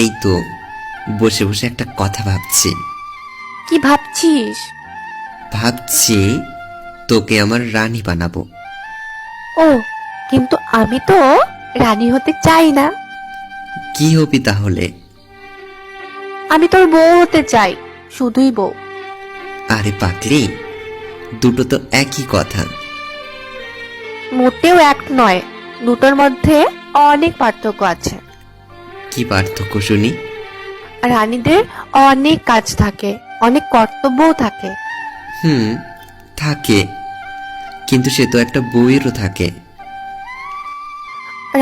এই তো বসে বসে একটা কথা ভাবছি। কি ভাবছিস? ভাবছি তোকে আমার রানী বানাবো। ও, কিন্তু আমি তো রানী হতে চাই না। কি হবি তাহলে? আমি তোর বউ হতে চাই, শুধুই বউ। আরে পাগলি, দুটো তো একই কথা। মোটেও এক নয়, দুটোর মধ্যে অনেক পার্থক্য আছে। কি পার্থক্য শুনি? রানীদের অনেক কাজ থাকে, অনেক কর্তব্যও থাকে। হুম, থাকে, কিন্তু সে তো একটা বউয়েরও থাকে।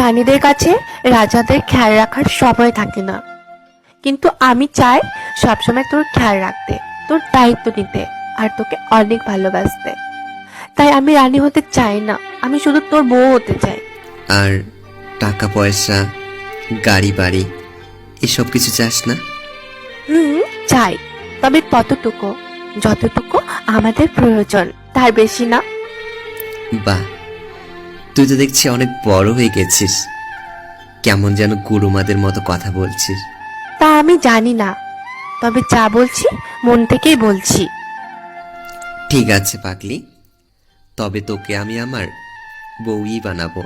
রানীদের কাছে রাজাদের খেয়াল রাখার সময় থাকে না, কিন্তু আমি চাই সবসময় তোর খেয়াল রাখতে, তোর দায়িত্ব নিতে, আর তোকে অনেক ভালোবাসতে। তাই আমি রানী হতে চাই না, আমি শুধু তোর বউ হতে চাই। আর টাকা পয়সা, গাড়ি বাড়ি, এসব কিছু চাস না? হুম, চাই, তবে কতটুকু? যতটুকু আমাদের প্রয়োজন, তার বেশি না। বাহ, তুই তো দেখছি অনেক বড় হয়ে গেছিস। কেমন যেন গুরুমাদের মতো কথা বলছিস। তা আমি জানি না, তবে যা বলছি মন থেকেই বলছি। ঠিক আছে পাগলি, তবে তোকে আমি আমার বউই বানাবো।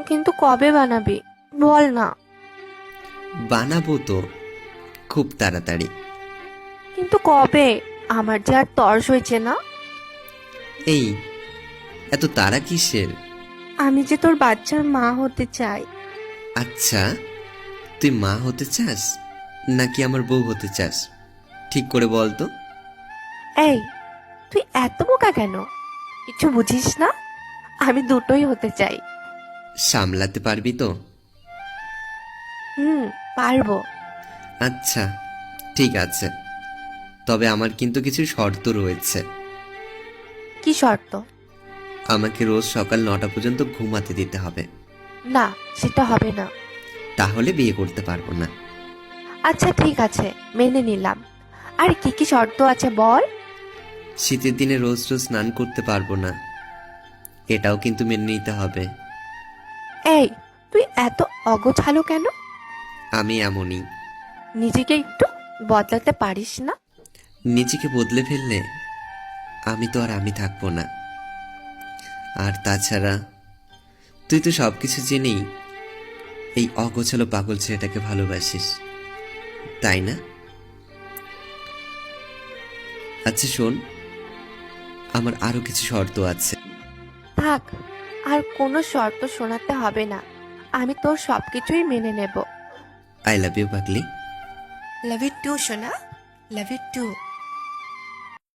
কিন্তু কবে বানাবি, বল না। বানাবো তো খুব তাড়াতাড়ি। কিন্তু কবে? আমার যে আর তর্স হয়েছে না। এই, এত তাড়া কিসের? আমি যে তোর বাচ্চার মা হতে চাই। আচ্ছা, তুই মা হতে চাস নাকি আমার বউ হতে চাস? ঠিক করে বল তো। এই, তুই এত বোকা কেন? কিছু বুঝিস না? আমি দুটোই হতে চাই। সামলাতে পারবি তো? হুম, পারবো। আচ্ছা, ঠিক আছে, তবে আমার কিন্তু কিছু শর্ত রয়েছে। কি শর্ত? আমাকে রোজ সকাল 9টা পর্যন্ত ঘুমাতে দিতে হবে। না, সেটা হবে না। তাহলে বিয়ে করতে পারবো না। আচ্ছা ঠিক আছে, মেনে নিলাম। আর কি কি শর্ত আছে বল? শীতের দিনে রোজ রোজ স্নান করতে পারবো না, এটাও কিন্তু মেনে নিতে হবে। এই, তুই এত অগোছালো কেন? আমি এমনই। নিজেকে একটু বদলাতে পারিস না? নিজেকে বদলে ফেললে আমি তো আর আমি থাকবো না। আর তাছাড়া তুই তো সবকিছু জেনেই এই অগোছালো পাগল ছেলেটাকে ভালোবাসিস, তাই না? আচ্ছা শোন, আমার আরো কিছু শর্ত আছে। থাক, আর কোনো শর্ত শোনাতে হবে না। আমি তোর সবকিছুই মেনে নেব। আই লাভ ইউ পাগলি। লাভ ইউ টু সোনা, লাভ ইউ টু।